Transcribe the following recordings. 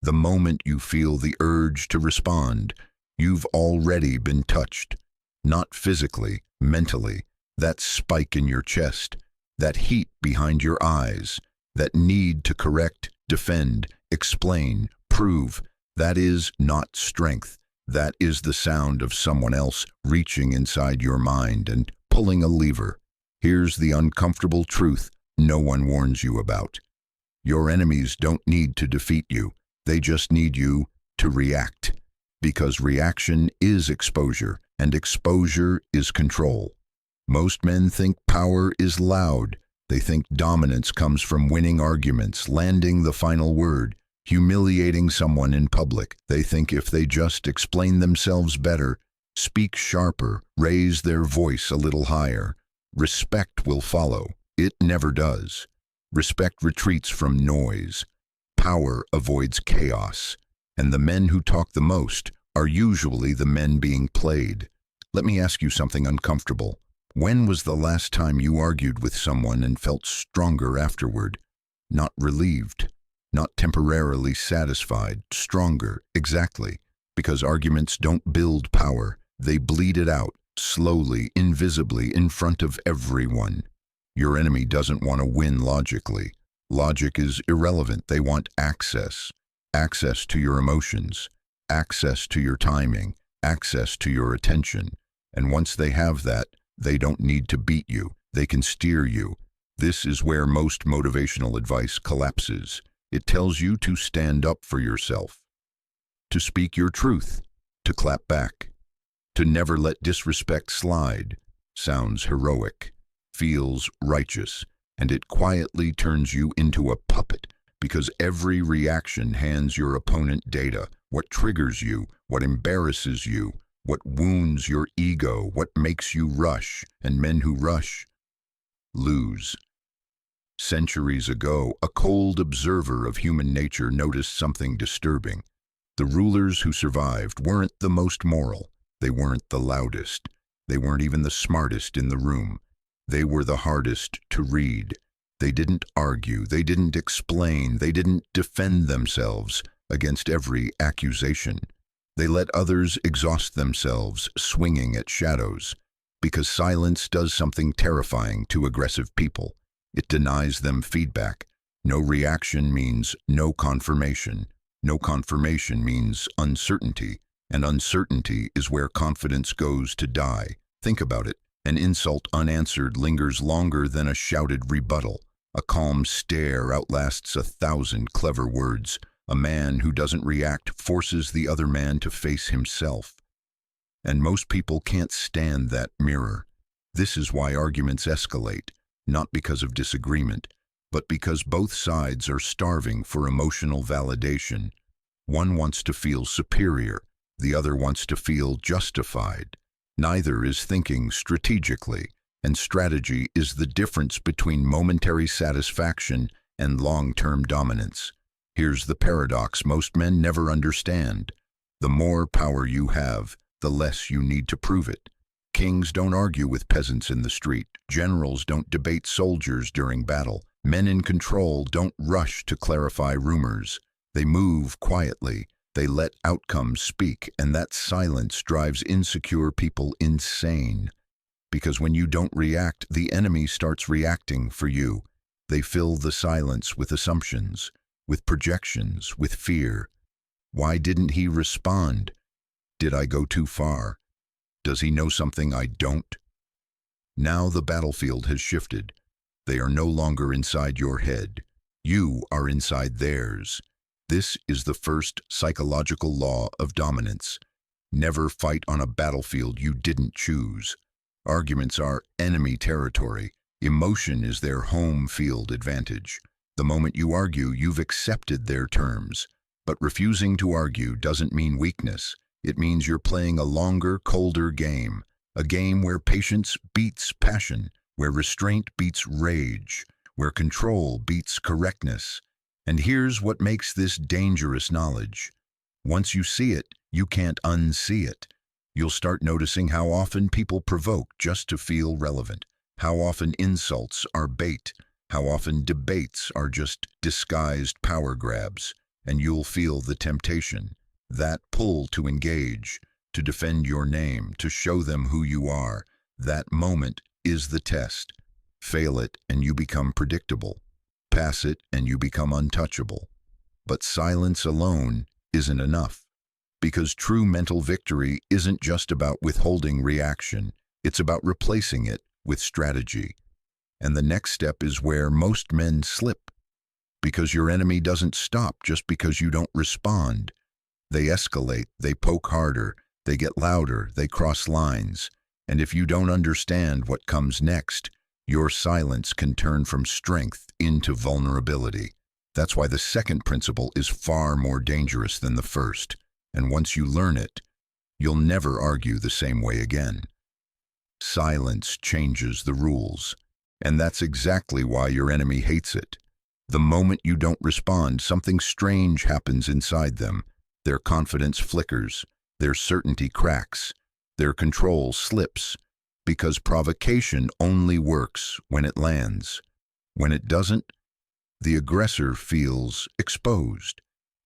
The moment you feel the urge to respond, you've already been touched. Not physically, mentally. That spike in your chest, that heat behind your eyes, that need to correct, defend, explain, prove, that is not strength. That is the sound of someone else reaching inside your mind and pulling a lever. Here's the uncomfortable truth no one warns you about. Your enemies don't need to defeat you. They just need you to react. Because reaction is exposure, and exposure is control. Most men think power is loud. They think dominance comes from winning arguments, landing the final word, humiliating someone in public. They think if they just explain themselves better, speak sharper, raise their voice a little higher, respect will follow. It never does. Respect retreats from noise. Power avoids chaos. And the men who talk the most are usually the men being played. Let me ask you something uncomfortable. When was the last time you argued with someone and felt stronger afterward? Not relieved, not temporarily satisfied, stronger, exactly. Because arguments don't build power. They bleed it out, slowly, invisibly, in front of everyone. Your enemy doesn't want to win logically. Logic is irrelevant. They want access. Access to your emotions, access to your timing, access to your attention. And once they have that, they don't need to beat you. They can steer you. This is where most motivational advice collapses. It tells you to stand up for yourself, to speak your truth, to clap back, to never let disrespect slide. Sounds heroic, feels righteous, and it quietly turns you into a puppet. Because every reaction hands your opponent data, what triggers you, what embarrasses you, what wounds your ego, what makes you rush, and men who rush lose. Centuries ago, a cold observer of human nature noticed something disturbing. The rulers who survived weren't the most moral, they weren't the loudest, they weren't even the smartest in the room. They were the hardest to read. They didn't argue, they didn't explain, they didn't defend themselves against every accusation. They let others exhaust themselves, swinging at shadows. Because silence does something terrifying to aggressive people. It denies them feedback. No reaction means no confirmation. No confirmation means uncertainty. And uncertainty is where confidence goes to die. Think about it. An insult unanswered lingers longer than a shouted rebuttal. A calm stare outlasts 1,000 clever words. A man who doesn't react forces the other man to face himself. And most people can't stand that mirror. This is why arguments escalate, not because of disagreement, but because both sides are starving for emotional validation. One wants to feel superior, the other wants to feel justified. Neither is thinking strategically. And strategy is the difference between momentary satisfaction and long-term dominance. Here's the paradox most men never understand. The more power you have, the less you need to prove it. Kings don't argue with peasants in the street. Generals don't debate soldiers during battle. Men in control don't rush to clarify rumors. They move quietly. They let outcomes speak, and that silence drives insecure people insane. Because when you don't react, the enemy starts reacting for you. They fill the silence with assumptions, with projections, with fear. Why didn't he respond? Did I go too far? Does he know something I don't? Now the battlefield has shifted. They are no longer inside your head. You are inside theirs. This is the first psychological law of dominance. Never fight on a battlefield you didn't choose. Arguments are enemy territory. Emotion is their home field advantage. The moment you argue, you've accepted their terms. But refusing to argue doesn't mean weakness. It means you're playing a longer, colder game. A game where patience beats passion, where restraint beats rage, where control beats correctness. And here's what makes this dangerous knowledge. Once you see it, you can't unsee it. You'll start noticing how often people provoke just to feel relevant, how often insults are bait, how often debates are just disguised power grabs. and you'll feel the temptation, that pull to engage, to defend your name, to show them who you are. That moment is the test. Fail it and you become predictable. Pass it and you become untouchable. But silence alone isn't enough. Because true mental victory isn't just about withholding reaction, it's about replacing it with strategy. And the next step is where most men slip. Because your enemy doesn't stop just because you don't respond. They escalate, they poke harder, they get louder, they cross lines. And if you don't understand what comes next, your silence can turn from strength into vulnerability. That's why the second principle is far more dangerous than the first. And once you learn it, you'll never argue the same way again. Silence changes the rules. And that's exactly why your enemy hates it. The moment you don't respond, something strange happens inside them. Their confidence flickers, their certainty cracks, their control slips, because provocation only works when it lands. When it doesn't, the aggressor feels exposed.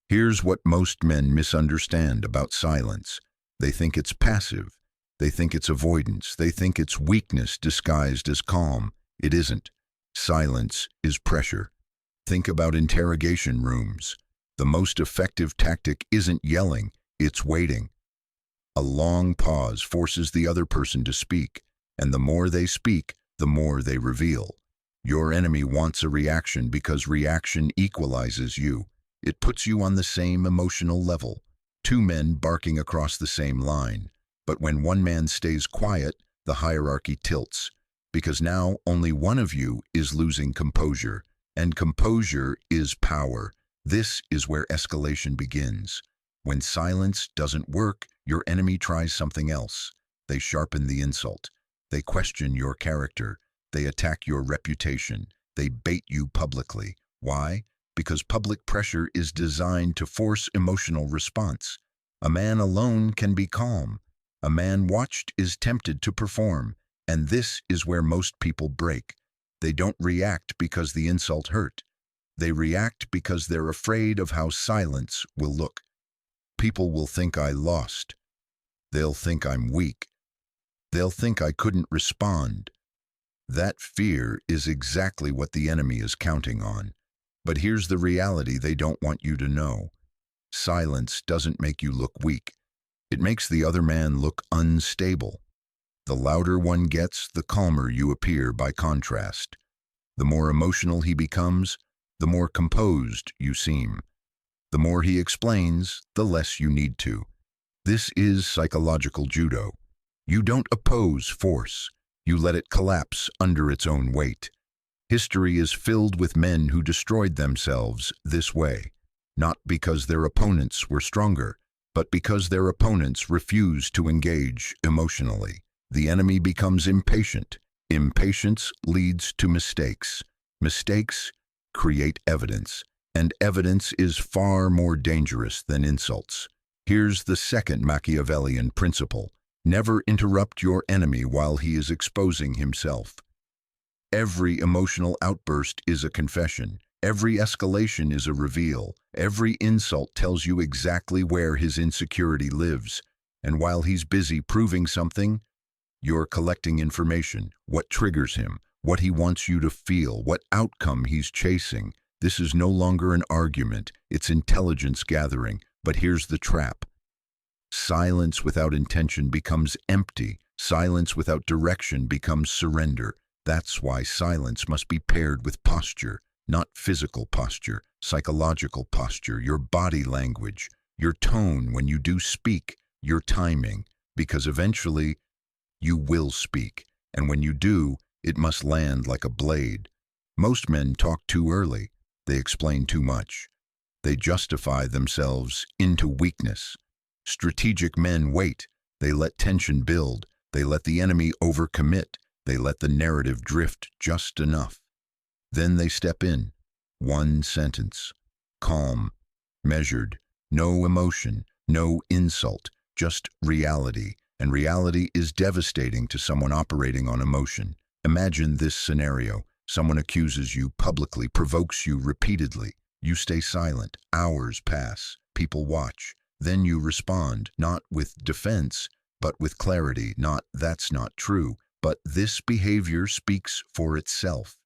Here's what most men misunderstand about silence. They think it's passive. They think it's avoidance. They think it's weakness disguised as calm. It isn't. Silence is pressure. Think about interrogation rooms. The most effective tactic isn't yelling, it's waiting. A long pause forces the other person to speak, and the more they speak, the more they reveal. Your enemy wants a reaction because reaction equalizes you. It puts you on the same emotional level. Two men barking across the same line. But when one man stays quiet, the hierarchy tilts. Because now only one of you is losing composure. And composure is power. This is where escalation begins. When silence doesn't work, your enemy tries something else. They sharpen the insult. They question your character. They attack your reputation. They bait you publicly. Why? Because public pressure is designed to force emotional response. A man alone can be calm. A man watched is tempted to perform. And this is where most people break. They don't react because the insult hurt. They react because they're afraid of how silence will look. People will think I lost. They'll think I'm weak. They'll think I couldn't respond. That fear is exactly what the enemy is counting on. But here's the reality they don't want you to know. Silence doesn't make you look weak. It makes the other man look unstable. The louder one gets, the calmer you appear by contrast. The more emotional he becomes, the more composed you seem. The more he explains, the less you need to. This is psychological judo. You don't oppose force. You let it collapse under its own weight. History is filled with men who destroyed themselves this way, not because their opponents were stronger, but because their opponents refused to engage emotionally. The enemy becomes impatient. Impatience leads to mistakes. Mistakes create evidence, and evidence is far more dangerous than insults. Here's the second Machiavellian principle. Never interrupt your enemy while he is exposing himself. Every emotional outburst is a confession. Every escalation is a reveal. Every insult tells you exactly where his insecurity lives. And while he's busy proving something, you're collecting information, what triggers him, what he wants you to feel, what outcome he's chasing. This is no longer an argument, it's intelligence gathering. But here's the trap. Silence without intention becomes empty. Silence without direction becomes surrender. That's why silence must be paired with posture, not physical posture, psychological posture, your body language, your tone when you do speak, your timing, because eventually you will speak, and when you do, it must land like a blade. Most men talk too early. They explain too much. They justify themselves into weakness. Strategic men wait. They let tension build. They let the enemy overcommit. They let the narrative drift just enough. Then they step in. One sentence. Calm, measured, no emotion, no insult, just reality. And reality is devastating to someone operating on emotion. Imagine this scenario. Someone accuses you publicly, provokes you repeatedly. You stay silent. Hours pass. People watch. Then you respond, not with defense, but with clarity. Not, "That's not true," but, "This behavior speaks for itself."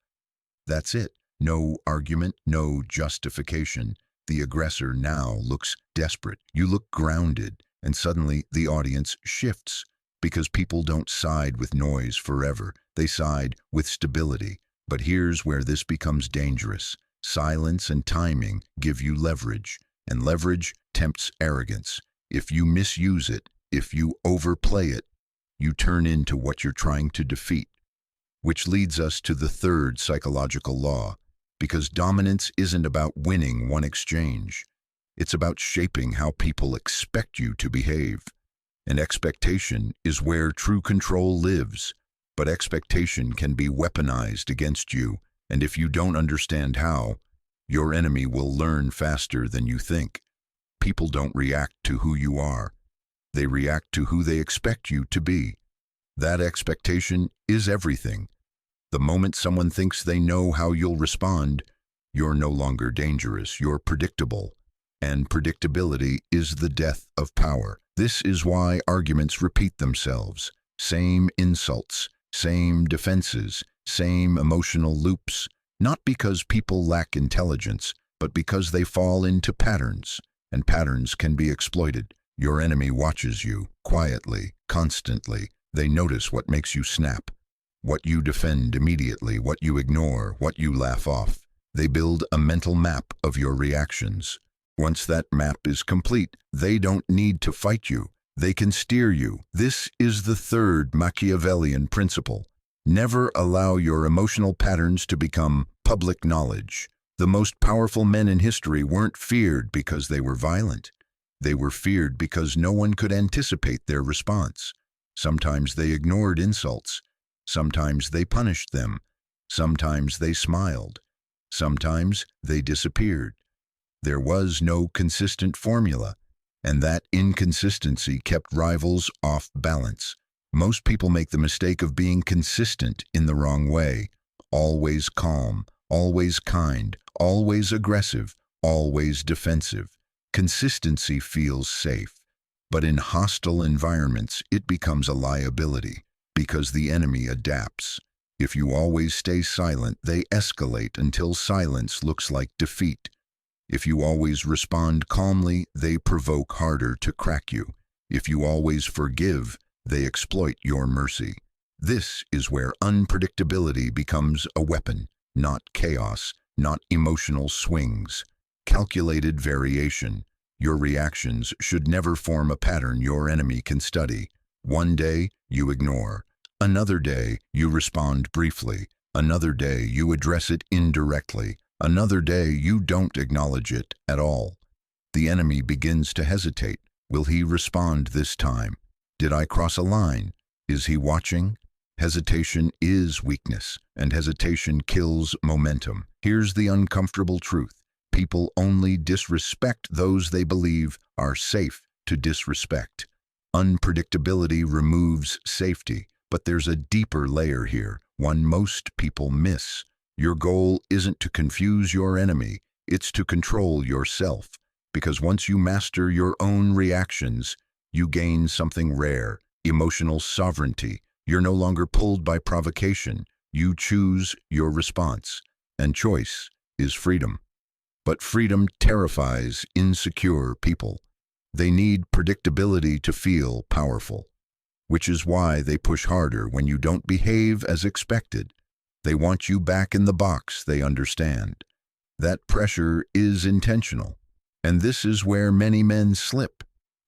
That's it. No argument, no justification. The aggressor now looks desperate. You look grounded, and suddenly the audience shifts, because people don't side with noise forever. They side with stability. But here's where this becomes dangerous. Silence and timing give you leverage, and leverage tempts arrogance. If you misuse it, if you overplay it, you turn into what you're trying to defeat. Which leads us to the third psychological law, because dominance isn't about winning one exchange. It's about shaping how people expect you to behave. And expectation is where true control lives. But expectation can be weaponized against you, and if you don't understand how, your enemy will learn faster than you think. People don't react to who you are. They react to who they expect you to be. That expectation is everything. The moment someone thinks they know how you'll respond, you're no longer dangerous, you're predictable. And predictability is the death of power. This is why arguments repeat themselves. Same insults, same defenses, same emotional loops. Not because people lack intelligence, but because they fall into patterns. And patterns can be exploited. Your enemy watches you, quietly, constantly. They notice what makes you snap, what you defend immediately, what you ignore, what you laugh off. They build a mental map of your reactions. Once that map is complete, they don't need to fight you. They can steer you. This is the third Machiavellian principle. Never allow your emotional patterns to become public knowledge. The most powerful men in history weren't feared because they were violent. They were feared because no one could anticipate their response. Sometimes they ignored insults. Sometimes they punished them. Sometimes they smiled. Sometimes they disappeared. There was no consistent formula, and that inconsistency kept rivals off balance. Most people make the mistake of being consistent in the wrong way. Always calm, always kind, always aggressive, always defensive. Consistency feels safe, but in hostile environments it becomes a liability, because the enemy adapts. If you always stay silent, they escalate until silence looks like defeat. If you always respond calmly, they provoke harder to crack you. If you always forgive, they exploit your mercy. This is where unpredictability becomes a weapon, not chaos, not emotional swings. Calculated variation. Your reactions should never form a pattern your enemy can study. One day, you ignore. Another day, you respond briefly. Another day, you address it indirectly. Another day, you don't acknowledge it at all. The enemy begins to hesitate. Will he respond this time? Did I cross a line? Is he watching? Hesitation is weakness, and hesitation kills momentum. Here's the uncomfortable truth. People only disrespect those they believe are safe to disrespect. Unpredictability removes safety, but there's a deeper layer here, one most people miss. Your goal isn't to confuse your enemy, it's to control yourself. Because once you master your own reactions, you gain something rare, emotional sovereignty. You're no longer pulled by provocation. You choose your response. And choice is freedom. But freedom terrifies insecure people. They need predictability to feel powerful, which is why they push harder when you don't behave as expected. They want you back in the box they understand. That pressure is intentional. And this is where many men slip.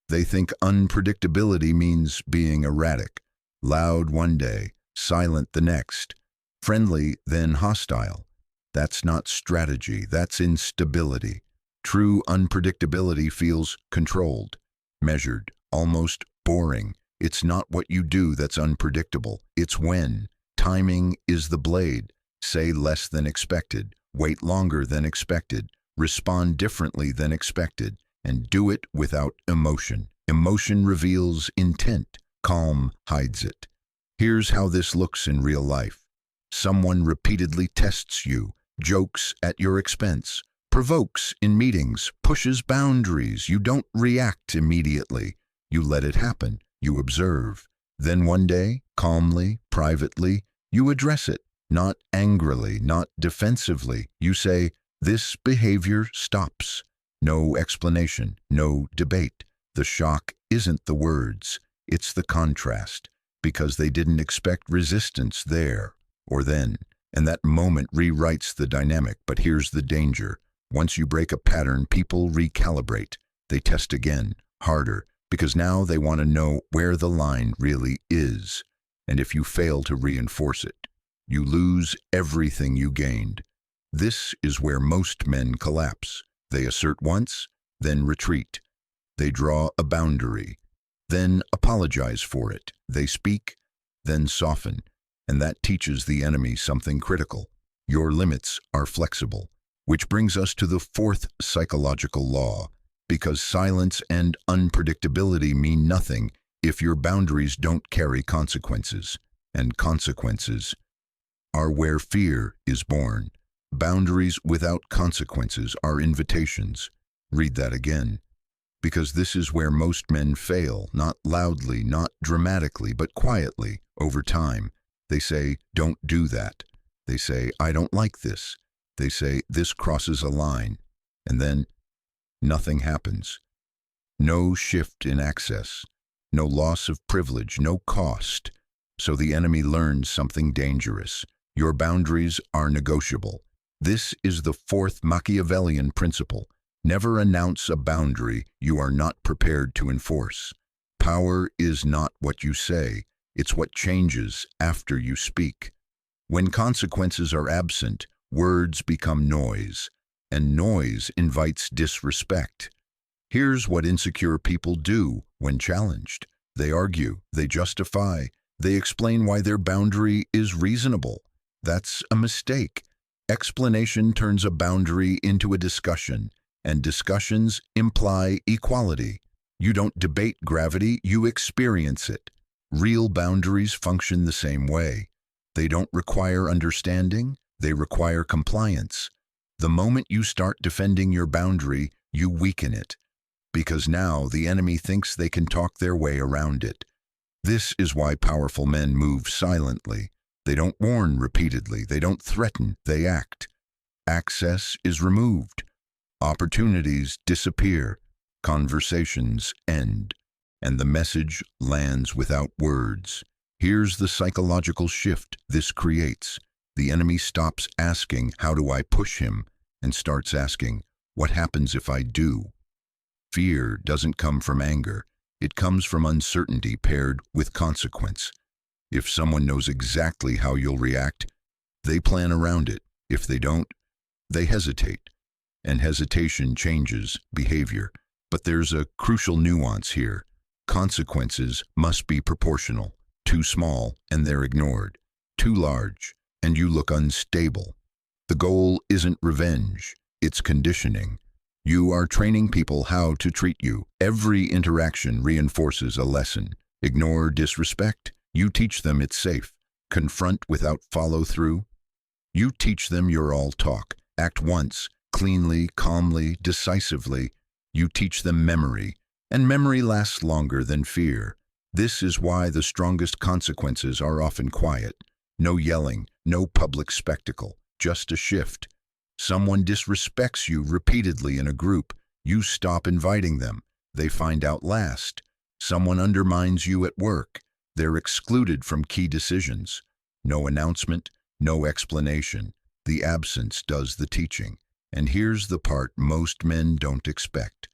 They think unpredictability means being erratic, loud one day, silent the next, friendly then hostile. That's not strategy, that's instability. True unpredictability feels controlled, measured, almost boring. It's not what you do that's unpredictable, it's when. Timing is the blade. Say less than expected, wait longer than expected, respond differently than expected, and do it without emotion. Emotion reveals intent, calm hides it. Here's how this looks in real life. Someone repeatedly tests you, jokes at your expense, provokes in meetings, pushes boundaries. You don't react immediately. You let it happen. You observe. Then one day, calmly, privately, you address it. Not angrily, not defensively. You say, "This behavior stops." No explanation, no debate. The shock isn't the words, it's the contrast, because they didn't expect resistance there or then. And that moment rewrites the dynamic. But here's the danger. Once you break a pattern, people recalibrate. They test again, harder, because now they want to know where the line really is. And if you fail to reinforce it, you lose everything you gained. This is where most men collapse. They assert once, then retreat. They draw a boundary, then apologize for it. They speak, then soften. And that teaches the enemy something critical. Your limits are flexible. Which brings us to the fourth psychological law. Because silence and unpredictability mean nothing if your boundaries don't carry consequences. And consequences are where fear is born. Boundaries without consequences are invitations. Read that again. Because this is where most men fail, not loudly, not dramatically, but quietly, over time. They say, "Don't do that." They say, "I don't like this." They say, "This crosses a line." And then nothing happens. No shift in access, no loss of privilege, no cost. So the enemy learns something dangerous. Your boundaries are negotiable. This is the fourth Machiavellian principle. Never announce a boundary you are not prepared to enforce. Power is not what you say, it's what changes after you speak. When consequences are absent, words become noise, and noise invites disrespect. Here's what insecure people do when challenged. They argue, they justify, they explain why their boundary is reasonable. That's a mistake. Explanation turns a boundary into a discussion, and discussions imply equality. You don't debate gravity, you experience it. Real boundaries function the same way. They don't require understanding, they require compliance. The moment you start defending your boundary, you weaken it, because now the enemy thinks they can talk their way around it. This is why powerful men move silently. They don't warn repeatedly, they don't threaten, they act. Access is removed. Opportunities disappear. Conversations end. And the message lands without words. Here's the psychological shift this creates. The enemy stops asking, "How do I push him?" and starts asking, "What happens if I do?" Fear doesn't come from anger. It comes from uncertainty paired with consequence. If someone knows exactly how you'll react, they plan around it. If they don't, they hesitate. And hesitation changes behavior. But there's a crucial nuance here. Consequences must be proportional. Too small, and they're ignored. Too large, and you look unstable. The goal isn't revenge, it's conditioning. You are training people how to treat you. Every interaction reinforces a lesson. Ignore disrespect, you teach them it's safe. Confront without follow-through, you teach them you're all talk. Act once, cleanly, calmly, decisively, you teach them memory. And memory lasts longer than fear. This is why the strongest consequences are often quiet. No yelling, no public spectacle, just a shift. Someone disrespects you repeatedly in a group, you stop inviting them. They find out last. Someone undermines you at work. They're excluded from key decisions. No announcement, no explanation. The absence does the teaching. And here's the part most men don't expect.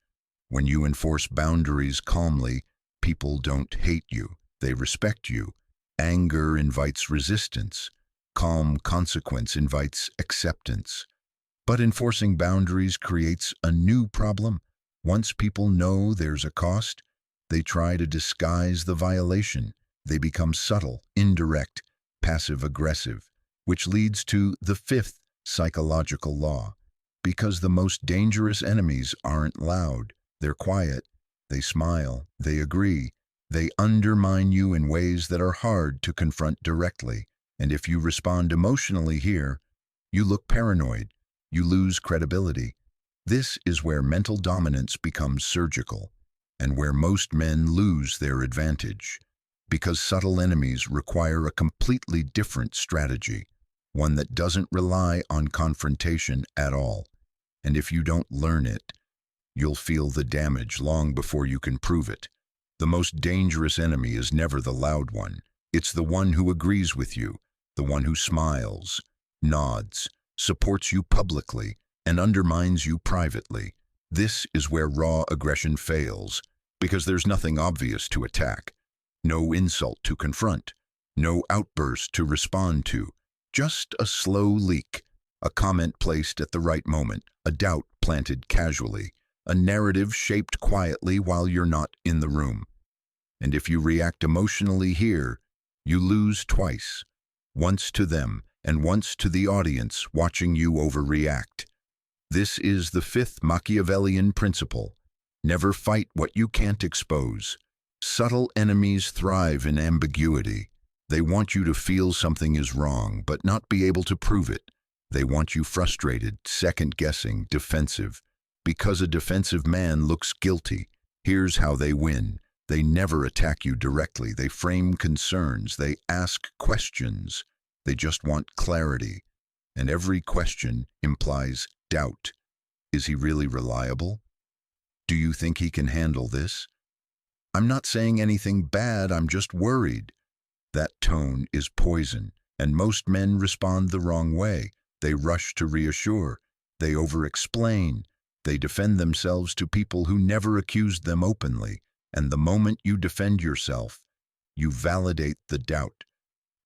When you enforce boundaries calmly, people don't hate you. They respect you. Anger invites resistance. Calm consequence invites acceptance. But enforcing boundaries creates a new problem. Once people know there's a cost, they try to disguise the violation. They become subtle, indirect, passive-aggressive, which leads to the fifth psychological law. Because the most dangerous enemies aren't loud, they're quiet, they smile, they agree, they undermine you in ways that are hard to confront directly. And if you respond emotionally here, you look paranoid, you lose credibility. This is where mental dominance becomes surgical, and where most men lose their advantage, because subtle enemies require a completely different strategy, one that doesn't rely on confrontation at all. And if you don't learn it, you'll feel the damage long before you can prove it. The most dangerous enemy is never the loud one. It's the one who agrees with you, the one who smiles, nods, supports you publicly, and undermines you privately. This is where raw aggression fails, because there's nothing obvious to attack, no insult to confront, no outburst to respond to, just a slow leak, a comment placed at the right moment, a doubt planted casually, a narrative shaped quietly while you're not in the room. And if you react emotionally here, you lose twice, once to them and once to the audience watching you overreact. This is the fifth Machiavellian principle. Never fight what you can't expose. Subtle enemies thrive in ambiguity. They want you to feel something is wrong, but not be able to prove it. They want you frustrated, second-guessing, defensive. Because a defensive man looks guilty, here's how they win. They never attack you directly. They frame concerns. They ask questions. They just want clarity. And every question implies doubt. Is he really reliable? Do you think he can handle this? I'm not saying anything bad, I'm just worried. That tone is poison, and most men respond the wrong way. They rush to reassure. They over-explain. They defend themselves to people who never accused them openly. And the moment you defend yourself, you validate the doubt.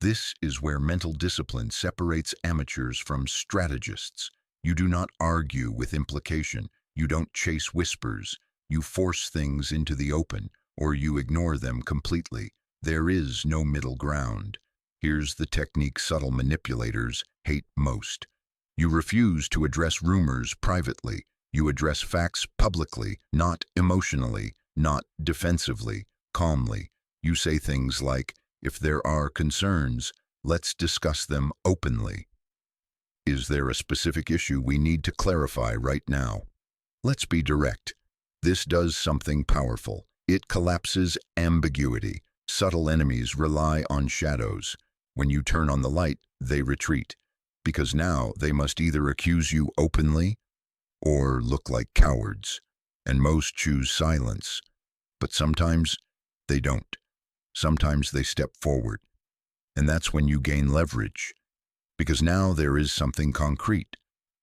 This is where mental discipline separates amateurs from strategists. You do not argue with implication. You don't chase whispers. You force things into the open, or you ignore them completely. There is no middle ground. Here's the technique subtle manipulators hate most. You refuse to address rumors privately. You address facts publicly, not emotionally, not defensively, calmly. You say things like, if there are concerns, let's discuss them openly. Is there a specific issue we need to clarify right now? Let's be direct. This does something powerful. It collapses ambiguity. Subtle enemies rely on shadows. When you turn on the light, they retreat, because now they must either accuse you openly or look like cowards, and most choose silence. But sometimes they don't. Sometimes they step forward, and that's when you gain leverage, because now there is something concrete,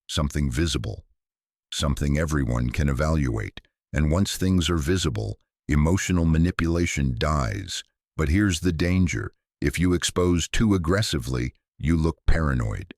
something visible, something everyone can evaluate. And once things are visible, emotional manipulation dies. But here's the danger. If you expose too aggressively, you look paranoid.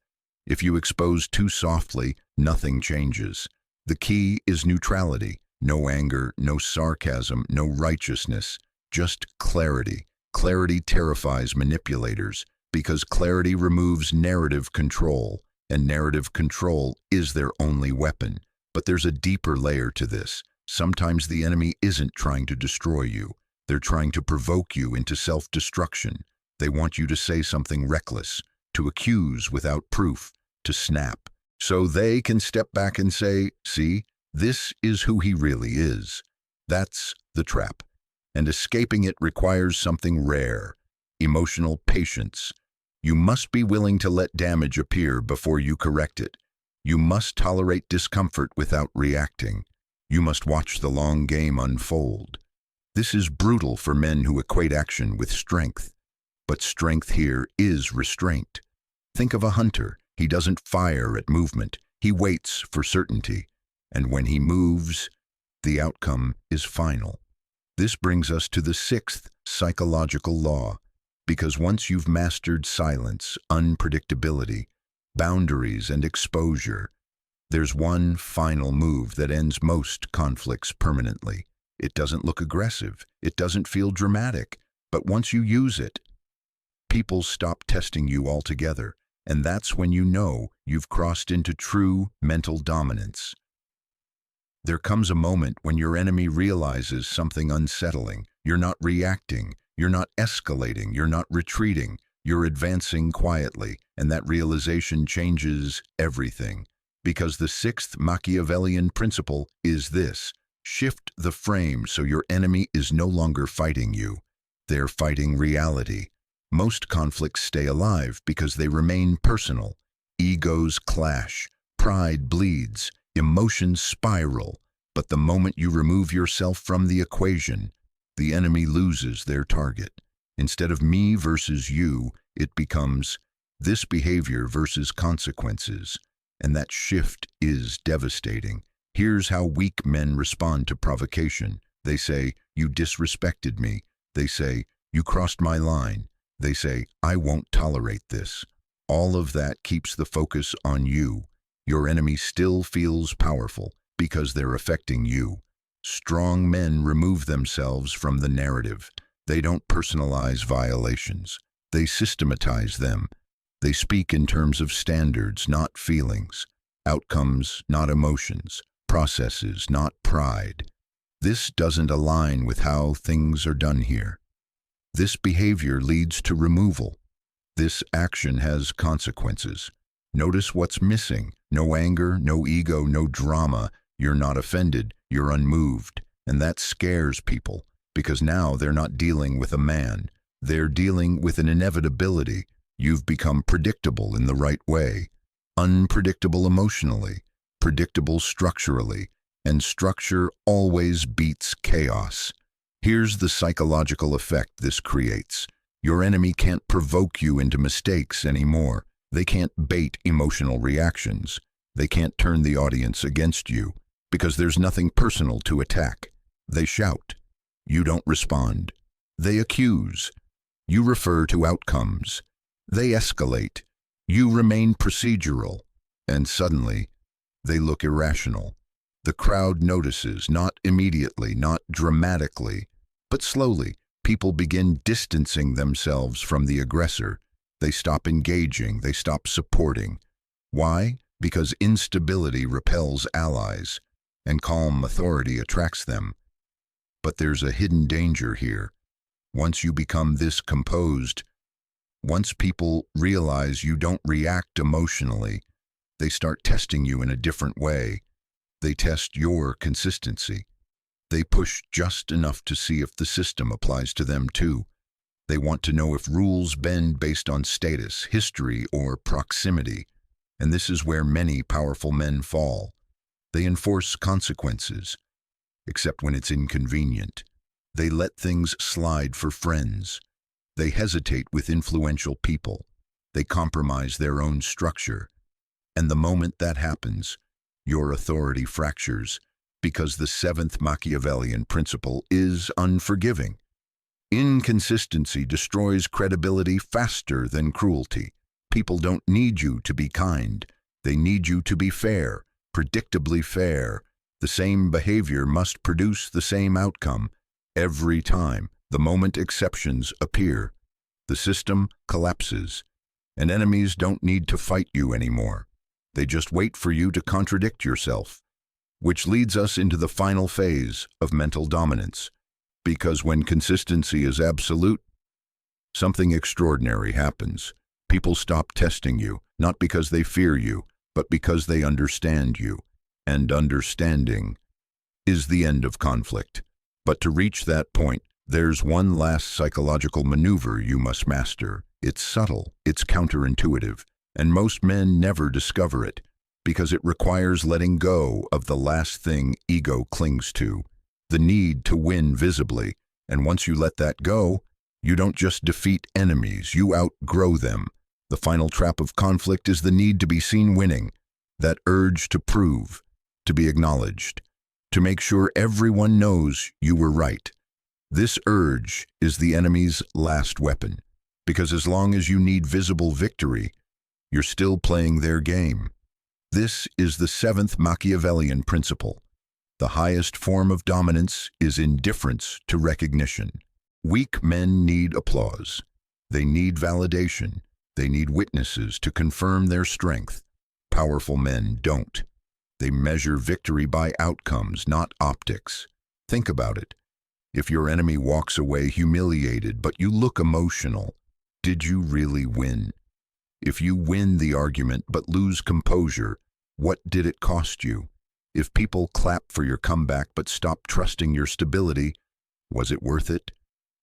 If you expose too softly, nothing changes. The key is neutrality. No anger, no sarcasm, no righteousness, just clarity. Clarity terrifies manipulators because clarity removes narrative control, and narrative control is their only weapon. But there's a deeper layer to this. Sometimes the enemy isn't trying to destroy you. They're trying to provoke you into self-destruction. They want you to say something reckless, to accuse without proof, to snap. So they can step back and say, see, this is who he really is. That's the trap. And escaping it requires something rare, emotional patience. You must be willing to let damage appear before you correct it. You must tolerate discomfort without reacting. You must watch the long game unfold. This is brutal for men who equate action with strength. But strength here is restraint. Think of a hunter. He doesn't fire at movement. He waits for certainty. And when he moves, the outcome is final. This brings us to the sixth psychological law, because once you've mastered silence, unpredictability, boundaries, and exposure, there's one final move that ends most conflicts permanently. It doesn't look aggressive. It doesn't feel dramatic. But once you use it, people stop testing you altogether. And that's when you know you've crossed into true mental dominance. There comes a moment when your enemy realizes something unsettling. You're not reacting. You're not escalating. You're not retreating. You're advancing quietly, and that realization changes everything. Because the sixth Machiavellian principle is this: shift the frame so your enemy is no longer fighting you. They're fighting reality. Most conflicts stay alive because they remain personal. Egos clash, pride bleeds, emotions spiral. But the moment you remove yourself from the equation, the enemy loses their target. Instead of me versus you, it becomes this behavior versus consequences. And that shift is devastating. Here's how weak men respond to provocation. They say, "You disrespected me." They say, "You crossed my line." They say, "I won't tolerate this." All of that keeps the focus on you. Your enemy still feels powerful because they're affecting you. Strong men remove themselves from the narrative. They don't personalize violations. They systematize them. They speak in terms of standards, not feelings. Outcomes, not emotions. Processes, not pride. This doesn't align with how things are done here. This behavior leads to removal. This action has consequences. Notice what's missing. No anger, no ego, no drama. You're not offended, you're unmoved. And that scares people, because now they're not dealing with a man. They're dealing with an inevitability. You've become predictable in the right way. Unpredictable emotionally, predictable structurally, and structure always beats chaos. Here's the psychological effect this creates. Your enemy can't provoke you into mistakes anymore. They can't bait emotional reactions. They can't turn the audience against you, because there's nothing personal to attack. They shout. You don't respond. They accuse. You refer to outcomes. They escalate. You remain procedural. And suddenly, they look irrational. The crowd notices, not immediately, not dramatically, but slowly. People begin distancing themselves from the aggressor. They stop engaging. They stop supporting. Why? Because instability repels allies, and calm authority attracts them. But there's a hidden danger here. Once you become this composed, once people realize you don't react emotionally, they start testing you in a different way. They test your consistency. They push just enough to see if the system applies to them too. They want to know if rules bend based on status, history, or proximity. And this is where many powerful men fall. They enforce consequences, except when it's inconvenient. They let things slide for friends. They hesitate with influential people. They compromise their own structure. And the moment that happens, your authority fractures, because the seventh Machiavellian principle is unforgiving. Inconsistency destroys credibility faster than cruelty. People don't need you to be kind. They need you to be fair, predictably fair. The same behavior must produce the same outcome every time. The moment exceptions appear, the system collapses, and enemies don't need to fight you anymore. They just wait for you to contradict yourself, which leads us into the final phase of mental dominance. Because when consistency is absolute, something extraordinary happens. People stop testing you, not because they fear you, but because they understand you. And understanding is the end of conflict. But to reach that point, there's one last psychological maneuver you must master. It's subtle, it's counterintuitive, and most men never discover it, because it requires letting go of the last thing ego clings to, the need to win visibly. And once you let that go, you don't just defeat enemies, you outgrow them. The final trap of conflict is the need to be seen winning, that urge to prove, to be acknowledged, to make sure everyone knows you were right. This urge is the enemy's last weapon, because as long as you need visible victory, you're still playing their game. This is the seventh Machiavellian principle. The highest form of dominance is indifference to recognition. Weak men need applause. They need validation. They need witnesses to confirm their strength. Powerful men don't. They measure victory by outcomes, not optics. Think about it. If your enemy walks away humiliated, but you look emotional, did you really win? If you win the argument but lose composure, What did it cost you? If people clap for your comeback but stop trusting your stability, was it worth it?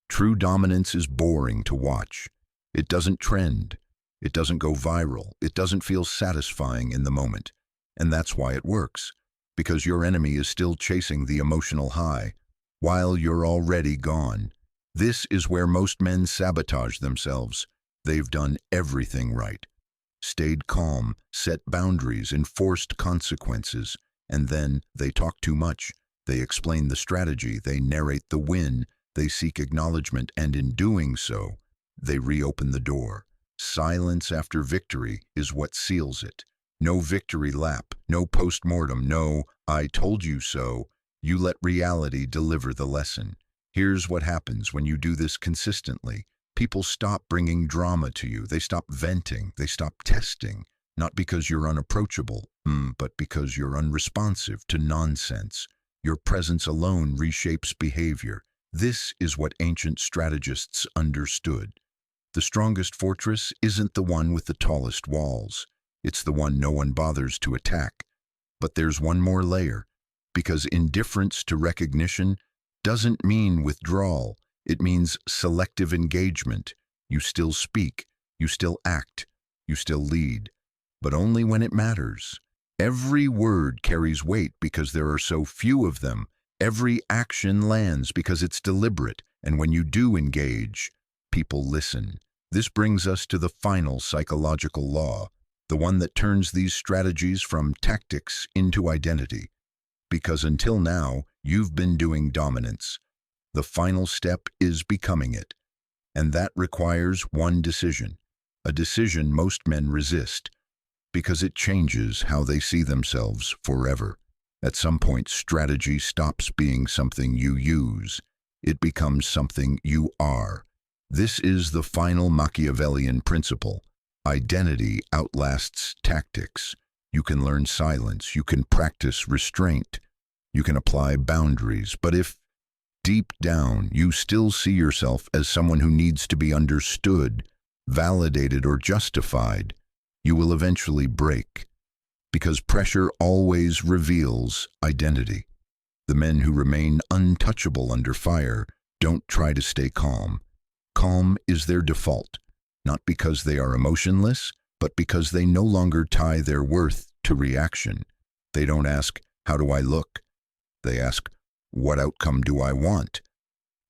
True dominance is boring to watch. It doesn't trend. It doesn't go viral. It doesn't feel satisfying in the moment. And that's why it works. Because your enemy is still chasing the emotional high, while you're already gone. This is where most men sabotage themselves. They've done everything right. Stayed calm, set boundaries, enforced consequences, and then they talk too much. They explain the strategy, they narrate the win, they seek acknowledgement, and in doing so, they reopen the door. Silence after victory is what seals it. No victory lap, no post-mortem, no "I told you so." You let reality deliver the lesson. Here's what happens when you do this consistently. People stop bringing drama to you. They stop venting. They stop testing. Not because you're unapproachable, but because you're unresponsive to nonsense. Your presence alone reshapes behavior. This is what ancient strategists understood. The strongest fortress isn't the one with the tallest walls. It's the one no one bothers to attack. But there's one more layer, because indifference to recognition doesn't mean withdrawal. It means selective engagement. You still speak, you still act, you still lead, but only when it matters. Every word carries weight because there are so few of them. Every action lands because it's deliberate, and when you do engage, people listen. This brings us to the final psychological law, the one that turns these strategies from tactics into identity. Because until now, you've been doing dominance. The final step is becoming it. And that requires one decision, a decision most men resist, because it changes how they see themselves forever. At some point, strategy stops being something you use. It becomes something you are. This is the final Machiavellian principle. Identity outlasts tactics. You can learn silence. You can practice restraint. You can apply boundaries. But if, deep down, you still see yourself as someone who needs to be understood, validated, or justified, you will eventually break. Because pressure always reveals identity. The men who remain untouchable under fire don't try to stay calm. Calm is their default, not because they are emotionless, but because they no longer tie their worth to reaction. They don't ask, "How do I look?" They ask, "What outcome do I want?"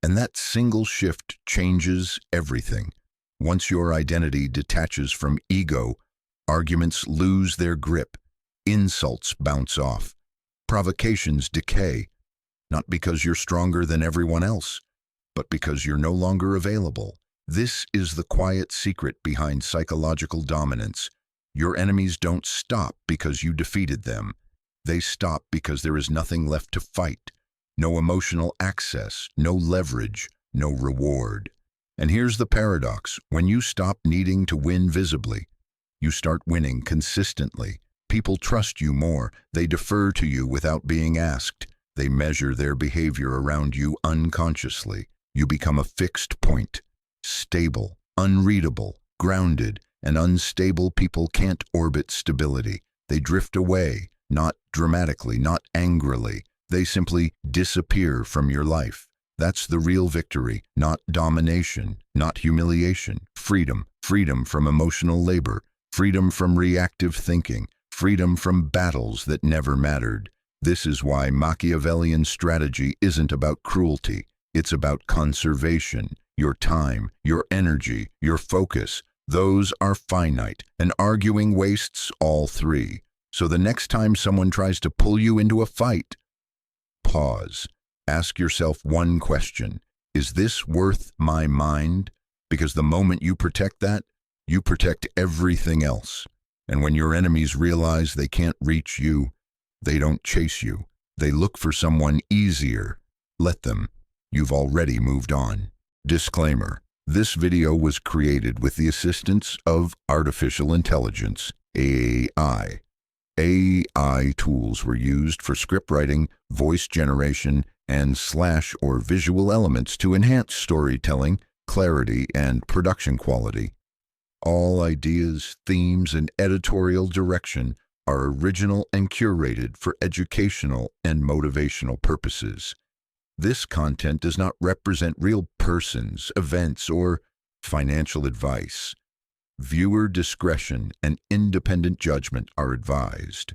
And that single shift changes everything. Once your identity detaches from ego, arguments lose their grip, insults bounce off, provocations decay, not because you're stronger than everyone else, but because you're no longer available. This is the quiet secret behind psychological dominance. Your enemies don't stop because you defeated them. They stop because there is nothing left to fight. No emotional access, no leverage, no reward. And here's the paradox. When you stop needing to win visibly, you start winning consistently. People trust you more. They defer to you without being asked. They measure their behavior around you unconsciously. You become a fixed point. Stable, unreadable, grounded, and unstable people can't orbit stability. They drift away, not dramatically, not angrily. They simply disappear from your life. That's the real victory, not domination, not humiliation. Freedom, freedom from emotional labor, freedom from reactive thinking, freedom from battles that never mattered. This is why Machiavellian strategy isn't about cruelty. It's about conservation. Your time, your energy, your focus, those are finite, and arguing wastes all three. So the next time someone tries to pull you into a fight, pause. Ask yourself one question. Is this worth my mind? Because the moment you protect that, you protect everything else. And when your enemies realize they can't reach you, they don't chase you. They look for someone easier. Let them. You've already moved on. Disclaimer. This video was created with the assistance of artificial intelligence, AI. AI tools were used for script writing, voice generation, and slash or visual elements to enhance storytelling, clarity, and production quality. All ideas, themes, and editorial direction are original and curated for educational and motivational purposes. This content does not represent real persons, events, or financial advice. Viewer discretion and independent judgment are advised.